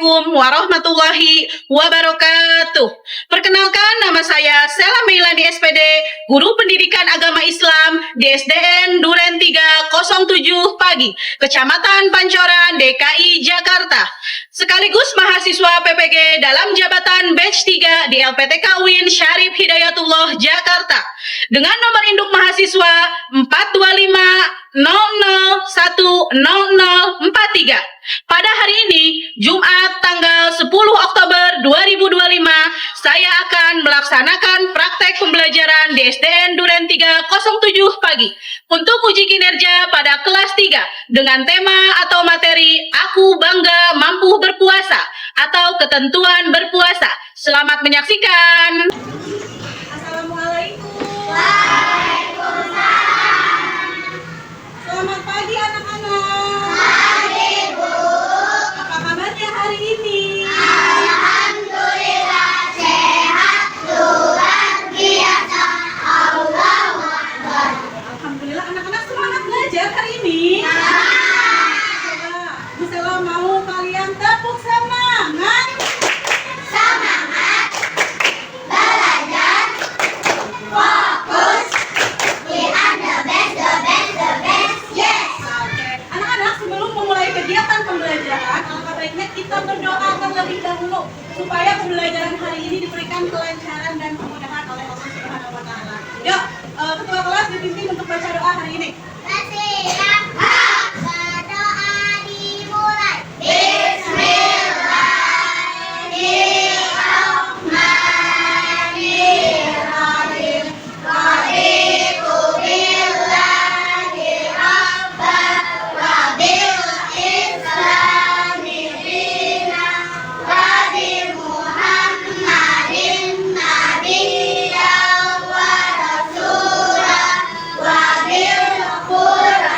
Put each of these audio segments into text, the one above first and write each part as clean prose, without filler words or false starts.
Assalamualaikum warahmatullahi wabarakatuh. Perkenalkan, nama saya Sela Meilani SPD, Guru Pendidikan Agama Islam di SDN Duren 307 Pagi, Kecamatan Pancoran, DKI Jakarta. Sekaligus mahasiswa PPG dalam jabatan batch 3 di LPTK UIN Syarif Hidayatullah Jakarta. Dengan nomor induk mahasiswa 42500100043. Pada hari ini, Jumat tanggal 10 Oktober 2025, saya akan melaksanakan praktek pembelajaran di SDN Duren 307 Pagi untuk uji kinerja pada kelas 3 dengan tema atau materi Aku Bangga Mampu Berpuasa atau Ketentuan Berpuasa. Selamat menyaksikan. Assalamualaikum. Waalaikumsalam. Selamat pagi anak-anak. Pagi, Bu. Apa kabarnya hari ini? Alhamdulillah sehat, luar biasa. Allahu Akbar. Alhamdulillah anak-anak semangat belajar hari ini. Coba Bu Sela mau kalian tepuk semangat. Semangat. Belajar. Fokus. We are the best, the best, the best. Yes. Oke. Anak-anak, sebelum memulai kegiatan pembelajaran, alangkah baiknya kita berdoa terlebih dahulu supaya pembelajaran hari ini diberikan kelancaran dan kemudahan oleh Allah Subhanahu wa taala. Yuk, ketua kelas dipimpin untuk baca doa hari ini. Siap. Berdoa dimulai. Bismillahirrahmanirrahim. Raditu billahi rabban wa bil islami dinan wa bi Muhammadin nabiyyan wa rasulan wa bil Qur'ani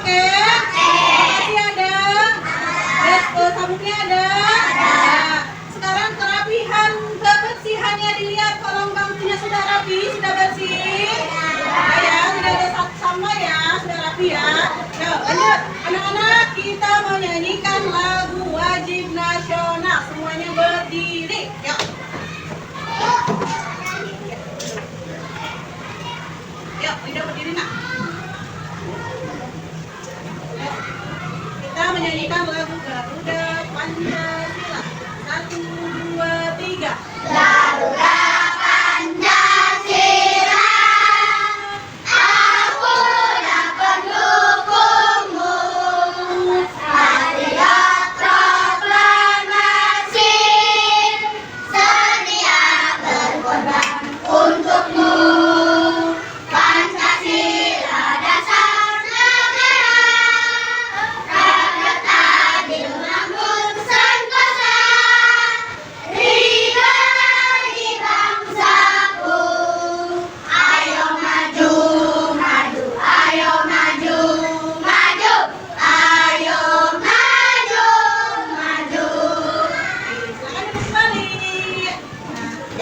pakai? Makasih ada. Sabunnya ada. Nah, sekarang kerapihan kebersihannya dilihat, kolong bangkunya sudah rapi, sudah bersih. Ya, tidak ada sampah ya, sudah rapi ya. Nah, lanjut. Anak-anak, kita mau nyanyikan lagu wajib nasional. Semuanya berdiri. Yuk. Yuk, Linda berdiri nak. Yuk. Kita menyanyikan lagu Garuda Pancasila. 1, 2, 3. Garuda Pancasila, aku dan pendukungmu. Patriot proklamasi, sedia berkorban untukmu. Pancasila dasar negara, rakyat adil makmur sentosa. Ridho di bangsaku, ayo maju, maju, ayo maju, maju, ayo maju, maju. Silakan duduk kembali.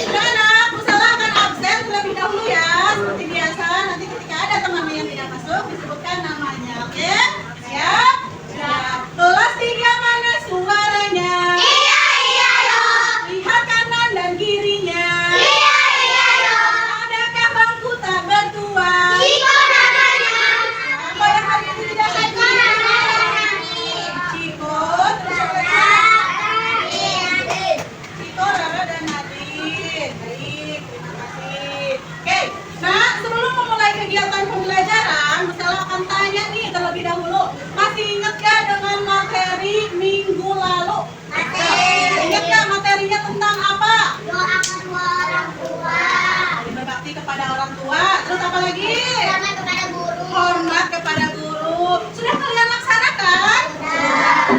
Anak-anak, Musala akan absen terlebih dahulu ya. Seperti biasa, nanti ketika ada temannya yang tidak masuk, disebutkan namanya. Oke? Siap? Siap. Kelas 3 mana suaranya? Iya, iya, yo. Lihat kanan dan kirinya. Iya, iya, yo. Adakah bangku tak bertuan? Ciko namanya. Siapa yang hari ini tidak Ciko hadir? namanya. Ciko, terus siapa lagi? Iya. Ciko, Rara, dan Nadine. Baik, terima kasih. Oke, nah sebelum memulai kegiatan pembelajaran, Musala akan tanya nih terlebih dahulu. Masih ingat gak dengan materi minggu lalu? Ingat gak materinya tentang apa? Doa kedua orang tua. Berbakti kepada orang tua. Terus apa lagi? Selamat kepada guru. Hormat kepada guru. Sudah kalian laksanakan?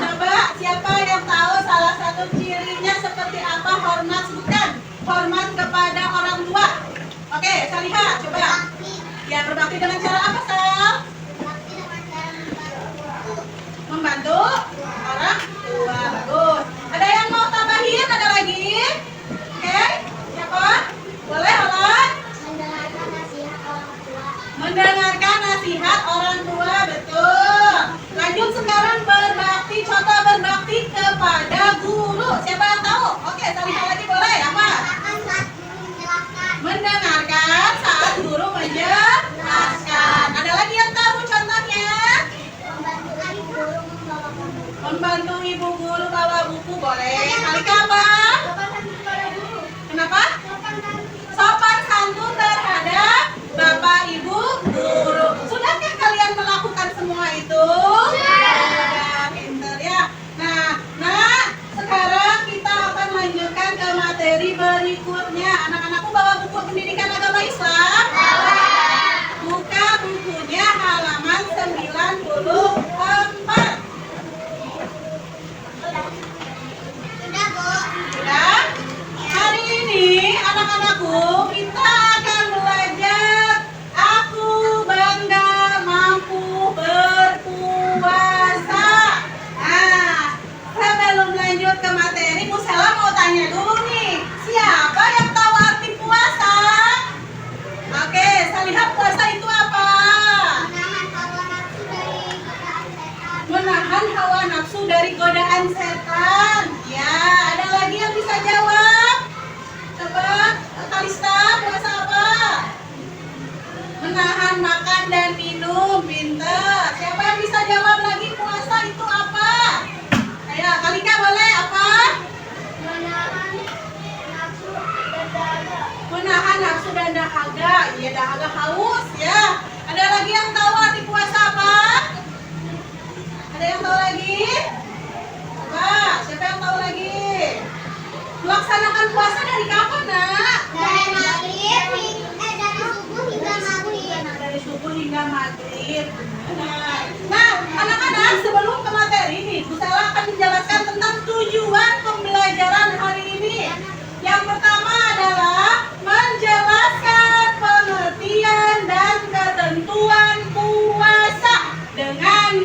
Coba siapa yang tahu salah satu cirinya seperti apa hormat? Sebutkan. Hormat kepada orang tua. Oke, saya lihat. Coba. Bakti. Ya, berbakti dengan cara apa, Sal? Bakti dengan cara Membantu orang tua. Bagus. Ada yang mau tambahin? Ada lagi? Oke. Siapa? Boleh, Olah? mendengarkan nasihat orang tua. Mendengarkan nasihat orang tua, betul. Lanjut sekarang berbakti, contoh berbakti kepada guru. Siapa yang tahu? Oke, saya lihat lagi boleh. Apa? Akan saat guru menjelaskan. Mendengarkan saat guru menjelaskan. Ada lagi yang tahu contohnya? Membantu ibu guru membawa buku. Membantu ibu guru bawa buku, boleh. Kali apa? Sopan santun kepada guru. Kenapa? Sopan santun. Sopan santun terhadap Bapak Ibu guru. Sudahkah kalian melakukan semua itu? Sudah, pinter ya. Nah, sekarang kita akan lanjutkan ke materi berikutnya. Anak-anakku bawa buku pendidikan agama Islam? Buka bukunya halaman 94. Sudah, Bu. Sudah? Hari ini anak-anakku kita akan belajar aku bangga mampu berpuasa. Nah, sebelum lanjut ke materi, Musela mau tanya dulu nih, siapa yang tahu arti puasa? Oke, saya lihat puasa itu apa? Menahan hawa nafsu dari godaan Menahan hawa nafsu dari godaan setan. setan. Ya, ada lagi yang bisa jawab? Coba, Kalista, puasa apa? Menahan makan dan minum, pinter. Siapa yang bisa jawab lagi puasa itu apa? Ayo, Kalika boleh apa? Menahan nafsu dan dahaga. Menahan nafsu dan dahaga. Iya, dahaga haus ya. Ada lagi yang tahu arti puasa apa? Ada yang tahu lagi? Coba, siapa yang tahu lagi? Melaksanakan puasa dari kapan, Nak? Dari maghrib, dari subuh hingga maghrib. Dari subuh hingga maghrib. Nah, anak-anak sebelum ke materi ini, Bu Sela akan menjelaskan tentang tujuan pembelajaran hari ini. Yang pertama adalah menjelaskan pengertian dan ketentuan puasa dengan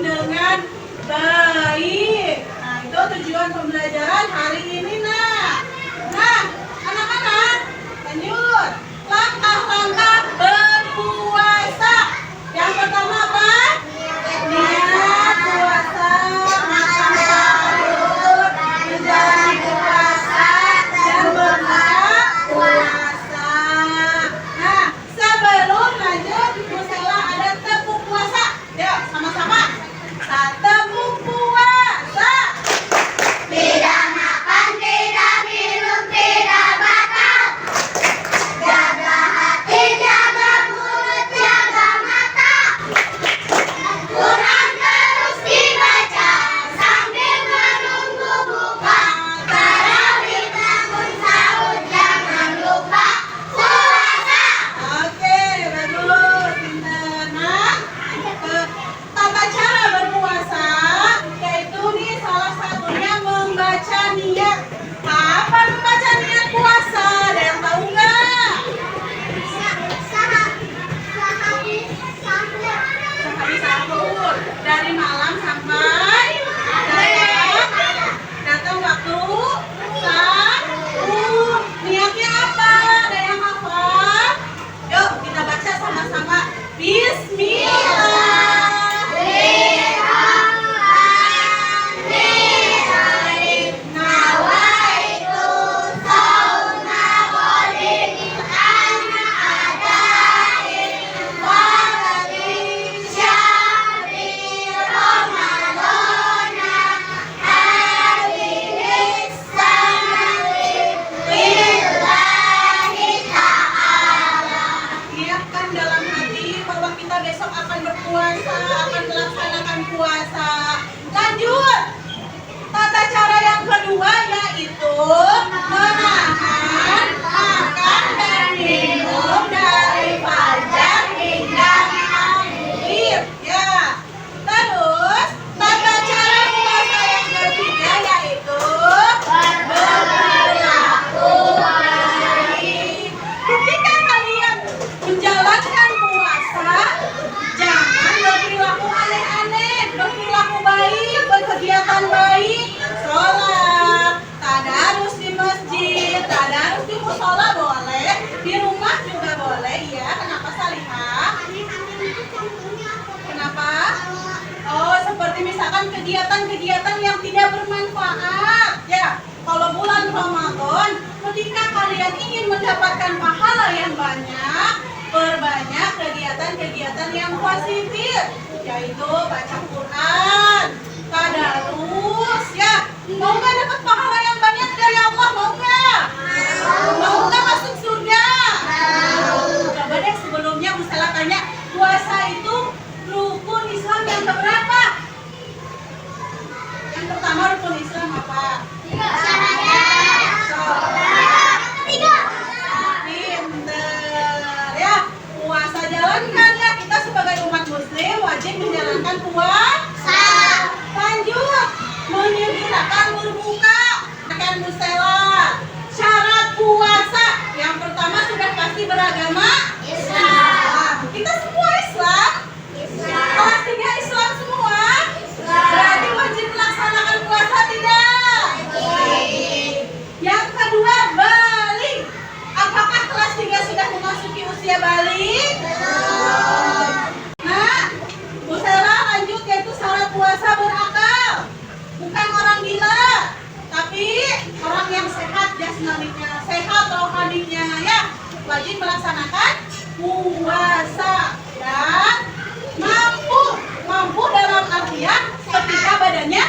dengan baik. Nah, itu tujuan pembelajaran hari ini, Nah, anak-anak, lanjut. Langkah-langkah berpuasa. Yang pertama apa? Niat puasa, makan sahur, menjalani puasa, dan berbuka puasa. Nah, sebelum lanjut, Bu Sela ada tepuk puasa. Yuk, sama-sama. Tepuk puasa. Tidak makan, tidak minum, tidak batal. Jaga hati, jaga mulut, jaga mata. Quran terus dibaca sambil menunggu buka. Tarawih bangun sahur, jangan lupa puasa. Oke, bagus. Pintar. Nah, tata cara berpuasa yaitu nih salah satunya membaca niat. Apa membaca niat puasa? Ada yang tahu nggak? Sehari sahur dari malam sampai datang waktu sahur. Niatnya apa? Ada yang hafal? Yuk kita baca sama-sama. Bismillah. Niatkan dalam hati bahwa kita besok akan berpuasa, akan melaksanakan puasa. Lanjut. Tata cara yang kedua yaitu menahan makan dan minum dari fajar hingga maghrib. Ya. Terus tata cara puasa yang ketiga yaitu berperilaku baik. Ketika kalian menjalankan puasa, jangan berperilaku aneh-aneh, berperilaku baik, berkegiatan baik, sholat, tadarus di masjid, tadarus di musola boleh, di rumah juga boleh, ya. Kenapa Salihah? Kenapa? Oh, seperti misalkan kegiatan-kegiatan yang tidak bermanfaat, ya. Kalau bulan Ramadan, ketika kalian ingin mendapatkan pahala yang banyak, perbanyak kegiatan-kegiatan yang positif, yaitu baca Quran, tadarus, ya. Mau nggak dapat pahala yang banyak dari Allah? Mau nggak? Mau nggak masuk surga? Coba deh sebelumnya Bu Sela tanya, puasa itu rukun Islam yang keberapa? Yang pertama rukun Islam apa? Pinter, ya. Puasa jalankan, ya. Kita sebagai umat muslim wajib menjalankan puasa. Lanjut, menyegerakan berbuka. Akan Bu Sela, syarat puasa yang pertama sudah pasti beragama Islam. Kita semua Islam. Kelas 3 Islam semua. Berarti wajib melaksanakan puasa tidak? Yang kedua, balik. Apakah kelas 3 sudah memasuki usia balik? Nah, Bu Sela lanjut, yaitu syarat puasa berakal. Bukan orang gila, tapi orang yang sehat jasmaninya, sehat rohaninya, ya. Wajib melaksanakan puasa dan mampu dalam artian ketika badannya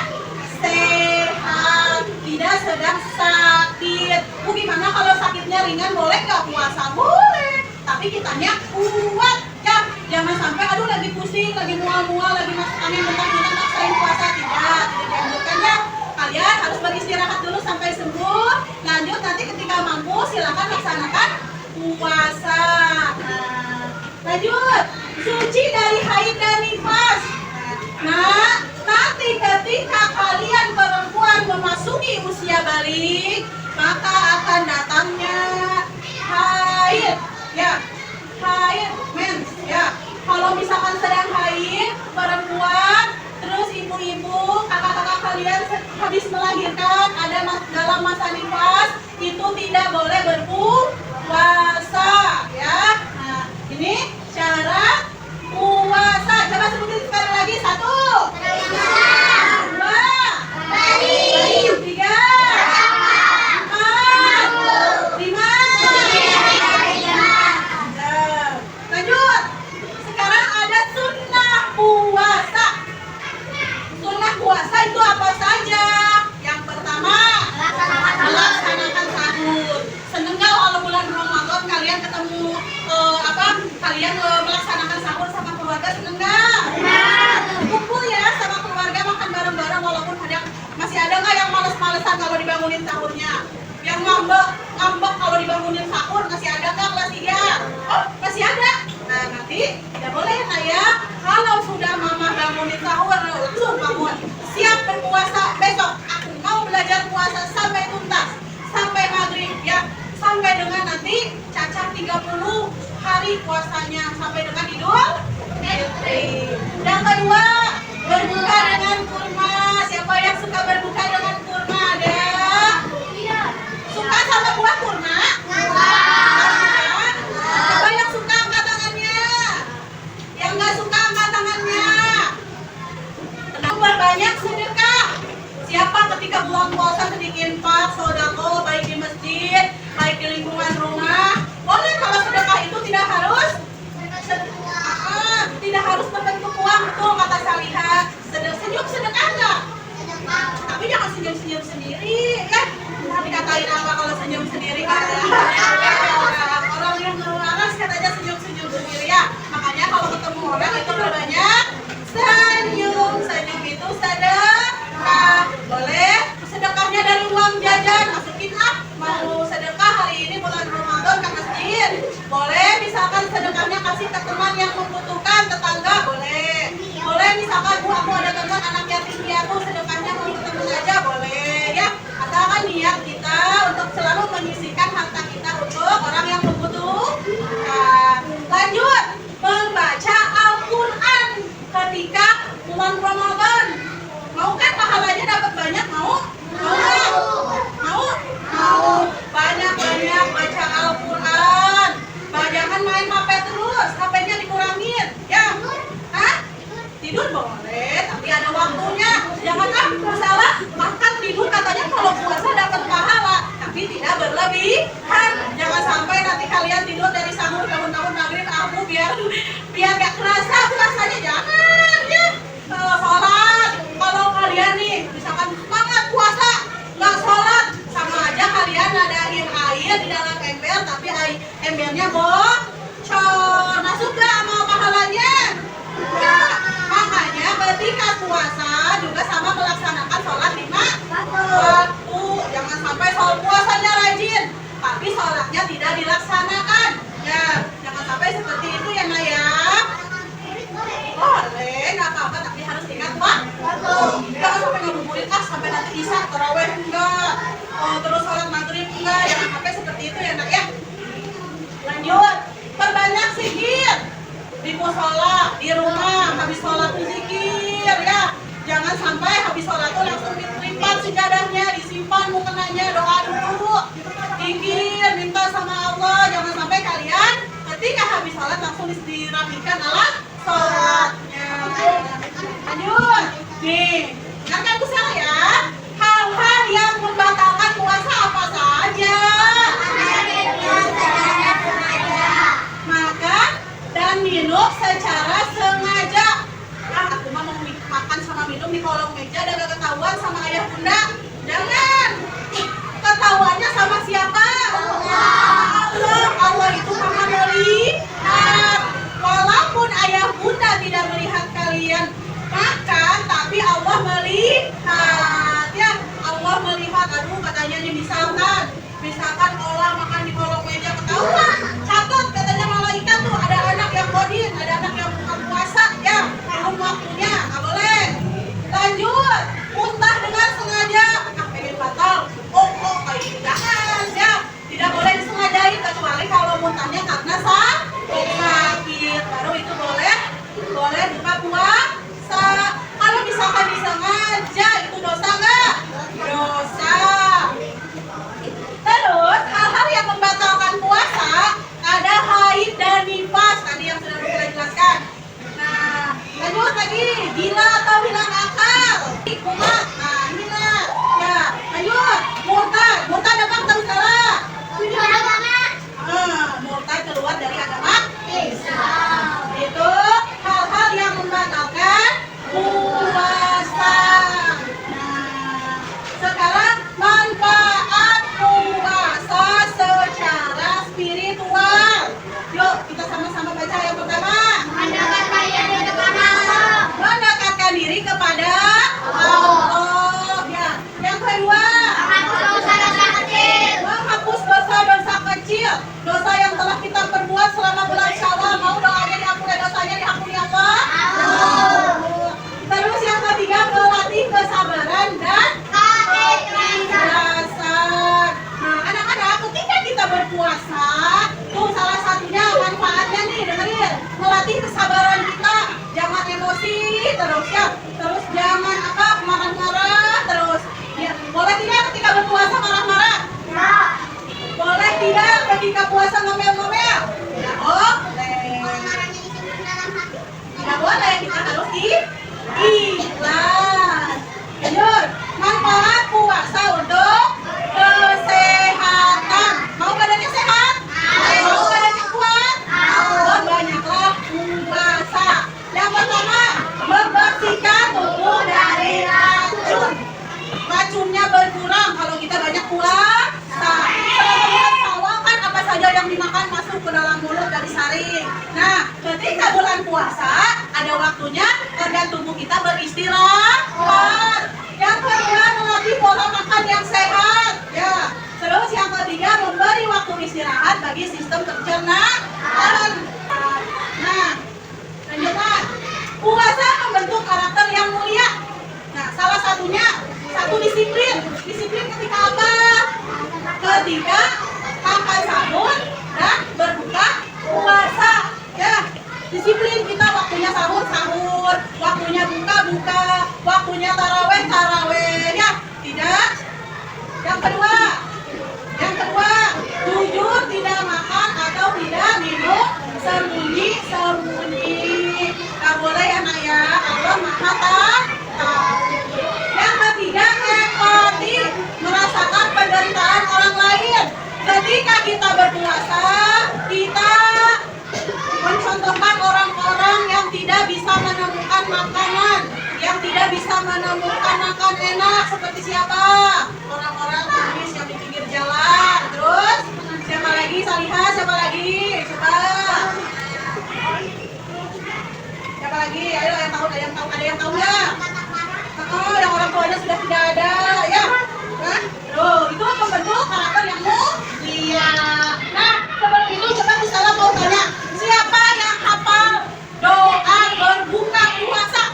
sehat, tidak sedang sakit. Gimana kalau sakitnya ringan, boleh nggak puasa? Boleh, tapi kitanya kuat, ya. Jangan sampai aduh lagi pusing, lagi mual-mual, lagi masuk angin mentah-mentah maksain puasa. Tidak dianjurkan, ya. Kalian harus beristirahat dulu sampai sembuh. Lanjut nanti ketika mampu silakan laksanakan puasa. Nah, lanjut, suci dari haid dan nifas. Nah, nanti ketika kalian perempuan memasuki usia balik, maka akan datangnya haid, ya. Haid, mens, ya. Kalau misalkan sedang haid, perempuan terus habis melahirkan, ada dalam masa nifas, itu tidak boleh berpuasa ya. Nah, ini syarat puasa. Coba sebutin sekali lagi. 1, 2, 3, 4, 5. Lanjut. Sekarang ada sunnah puasa. Sunnah puasa itu apa saja? Yang pertama, melaksanakan sahur. Seneng nggak kalau bulan Ramadan kalian ketemu kalian melaksanakan sahur sama keluarga, seneng nggak? Kumpul ya sama keluarga, makan bareng-bareng walaupun masih ada nggak yang males-malesan kalau dibangunin sahurnya? Yang ngambek kalau dibangunin sahur masih ada nggak kelas 3? Oh, masih ada. Nah, nanti tidak boleh ya. Kalau sudah mama bangunin sahur, langsung bangun. Siap berpuasa besok. Aku mau belajar puasa sampai tuntas. Sampai maghrib ya. Sampai dengan nanti cacat 30 hari puasanya. Sampai dengan Idul Fitri. Yang kedua, berbuka dengan kurma. Siapa yang suka berbuka dengan kurma? Ada? Suka sama buah kurma? Coba yang suka angkat tangannya. Yang nggak suka angkat tangannya. Berbanyak sedekah. Siapa ketika bulan puasa sedikit infak, sodako, baik di masjid, baik di lingkungan rumah. Boleh kalau sedekah itu tidak harus berbentuk uang, betul kata Salihah. Senyum sedekah enggak? Tapi jangan senyum-senyum sendiri ya. Nanti dikatain apa kalau senyum sendiri kan? Orang yang ngeluaras katanya senyum-senyum sendiri ya. Makanya kalau ketemu orang itu berbanyak senyum. Senyum itu sedekah. Boleh sedekahnya dari uang jajan, masukin mau sedekah hari ini bulan Ramadan ke masjid. Boleh misalkan sedekahnya kasih ke teman yang membutuhkan, tetangga boleh. Boleh misalkan aku ada teman anak yatim piatu, sedekahnya mau ke teman aja boleh ya. Asalkan niat kita untuk selalu menyisihkan harta kita untuk orang yang membutuhkan. Lanjut, membaca Al-Quran ketika bulan Ramadan. Mau kan pahalanya dapat banyak? Mau? Banyak-banyak baca Al-Quran. Jangan main HP terus, HP-nya dikurangin ya. Tidur boleh, tapi ada waktunya. Jangan salah makan tidur, katanya kalau puasa dapat pahala, tapi tidak berlebihan. Jangan sampai nanti kalian tidur dari sahur tahun-tahun maghrib aku biar gak kerasa puasanya. Jangan ya. Sholat, kalau kalian nih misalkan semangat puasa nggak sholat, sama aja kalian nadain air di dalam ember tapi embernya bocor. Masuk gak amal pahalanya? Enggak. Makanya ketika puasa juga sama melaksanakan sholat 5 waktu. Jangan sampai puasanya rajin tapi sholatnya tidak dilaksanakan ya. Jangan sampai seperti itu ya Naya. Boleh, nggak apa-apa, tapi harus ingat waktu. Jangan sampai ngabuburit sampai nanti isya, tarawih enggak, terus sholat maghrib enggak. Jangan sampai seperti itu ya Nak ya. Lanjut, perbanyak zikir di musola, di rumah. Habis sholat tuh zikir ya. Jangan sampai habis sholat tuh langsung dilipat sejadahnya, disimpan mukenanya, doa dulu, zikir, minta sama Allah. Jangan sampai kalian ketika habis sholat langsung dirapikan alat sholatnya. Lanjut, nih, dengarkan ke saya. Hal-hal yang membatalkan puasa apa saja? Makan dan minum secara sengaja. Aku mah mau makan sama minum di kolong meja dan gak ketahuan sama ayah bunda. Jangan. Ketahuannya sama siapa? Allah. Allah itu maha melihat. Walaupun ayah bunda tidak melihat kalian makan, tapi Allah melihat ya. Allah melihat. Aduh, katanya nih misalkan olah makan di kolong meja ketahuan. Catat, katanya malaikat tuh ada anak yang godin, ada anak yang buka puasa ya. Belum waktunya, nggak boleh. Lanjut, muntah dengan sengaja. Pengen batal. Kayak gitu jangan ya. Tidak boleh disengajain kecuali kalau muntahnya karena sakit. Baru itu boleh buka puasa. Kalau misalkan disengaja itu dosa nggak? berbuat selama bulan Syawal, mau doanya diampuni, dosanya diampuni Allah? Terus yang ketiga, melatih kesabaran dan keikhlasan. Nah, anak-anak, ketika kita berpuasa, tuh salah satunya manfaatnya nih, dengerin, melatih kesabaran kita. Jangan emosi terus ya, terus jangan marah-marah terus. Ya, boleh tidak ketika berpuasa marah-marah? Boleh tidak ketika puasa ngomel-ngomel? Tidak boleh. Tidak boleh, kita harus ikhlas. Lanjut, manfaat puasa untuk kesehatan. Mau badannya sehat? Mau badannya kuat? Banyaklah puasa. Yang pertama, membersihkan tubuh dari racun. Racunnya berkurang kalau kita banyak puasa. Selama bulan Syawal kan apa saja yang dimakan masuk ke dalam mulut dan disaring. Nah, ketika bulan puasa ada waktunya organ tubuh kita beristirahat. Yang kedua, melatih pola makan yang sehat. Ya. Terus yang ketiga, memberi waktu istirahat bagi sistem pencernaan. Nah, lanjutkan. Puasa membentuk karakter yang mulia. Nah, salah satunya satu disiplin. Disiplin ketika apa? Ketika makan sahur dan berbuka puasa. Ya, disiplin kita waktunya sahur, waktunya buka, waktunya taraweh, ya. Tidak. Yang kedua, jujur tidak makan atau tidak minum sembunyi. Gak boleh ya nak ya, Allah Maha Tahu. Yang ketiga, empati, merasakan penderitaan orang lain. Ketika kita berpuasa, kita mencontohkan orang-orang yang tidak bisa menemukan makanan, yang tidak bisa menemukan makan enak. Seperti siapa? Orang-orang turis yang di pinggir jalan. Terus siapa lagi? Salihah, siapa lagi? Coba. Siapa lagi? Ayo yang tahu, ada yang tahu ya? Oh, yang orang tuanya sudah tidak ada, ya? Nah, tuh, itu membentuk karakter yang mulia. Nah, seperti itu coba misalnya mau tanya, siapa yang hafal doa berbuka puasa?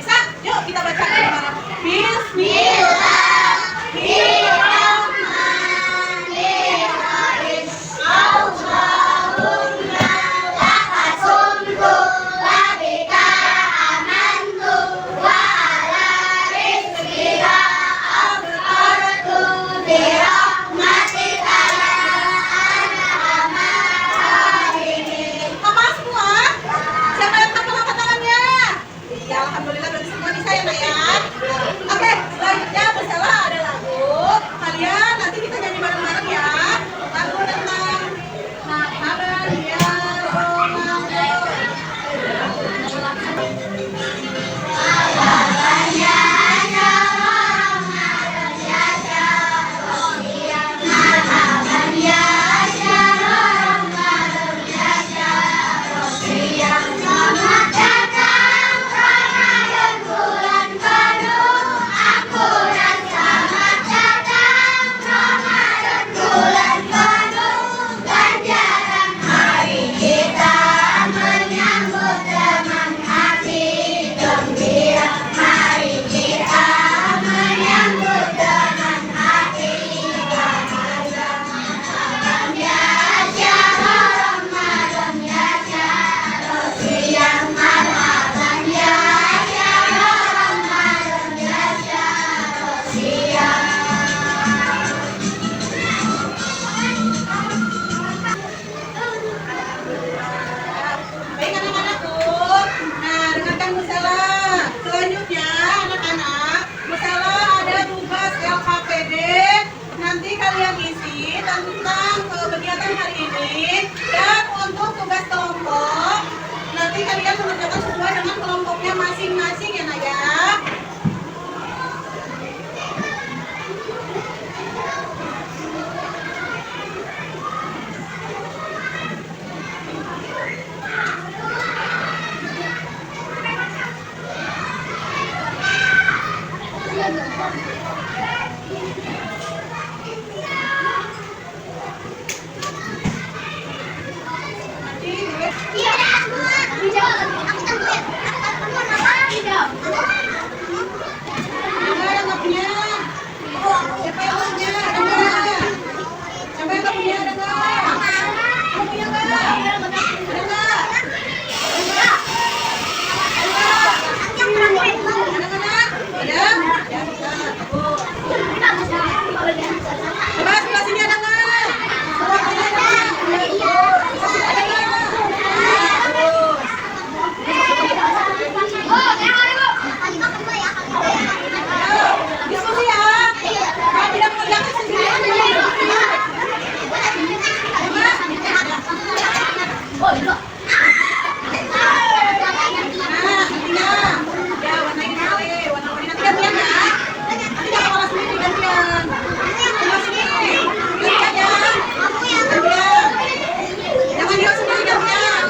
Bisa? Yuk kita baca bareng-bareng. Bismillahirrahmanirrahim. Allahumma laka sumtu wa bika amantu wa ala rizqika aftartu bi rahmatika ya arhamar rahimin. Apa semua? Siapa yang hafal angkat tangannya? Iya, alhamdulillah berarti semua bisa ya nak ya. Oke, selanjutnya bersama ada lagu. Kalian nanti kita nyanyi bareng-bareng ya. Lagu tentang marhaban ya Ramadan. Baik anak-anakku, nah dengarkan Musela. Selanjutnya anak-anak, Musela ada tugas LKPD. Nanti kalian isi tentang kegiatan hari ini. Dan untuk tugas kelompok, nanti kalian mengerjakan sesuai dengan kelompoknya masing-masing ya nak ya. yang nggak punya? Siapa yang punya? Ada nggak? Siapa yang nggak punya? Ada nggak? Kamu punya nggak? Ada nggak? Ada nggak? Ada? Ya, bisa. Coba sebelah sini ada nggak? Sebelah sini ada nggak? Ada nggak? Diskusi ya. Kalau tidak mengerjakan sendiri. Nah, ini ya warna ini boleh, warna-warni nanti gantian ya. Nanti jangan malah sendiri gantian. Sebelah sini, gantian ya. Gantian. Jangan dia sendiri gantian.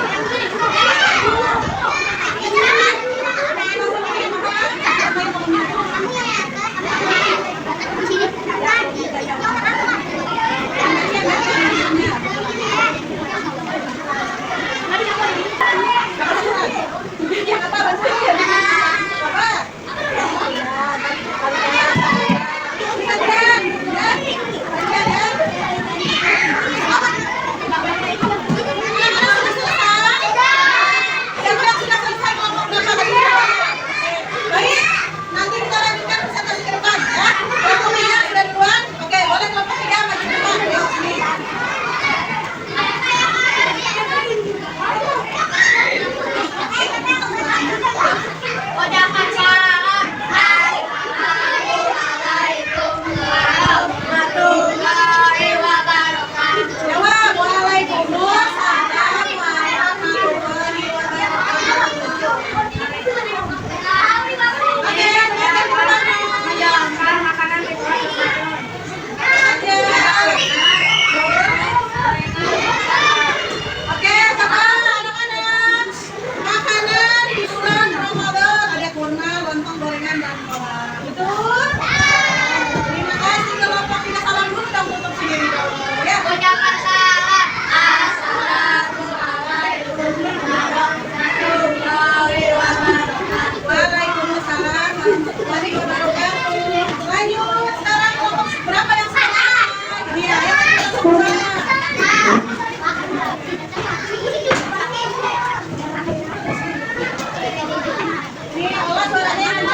Ini Allah suaranya yang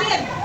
Amin.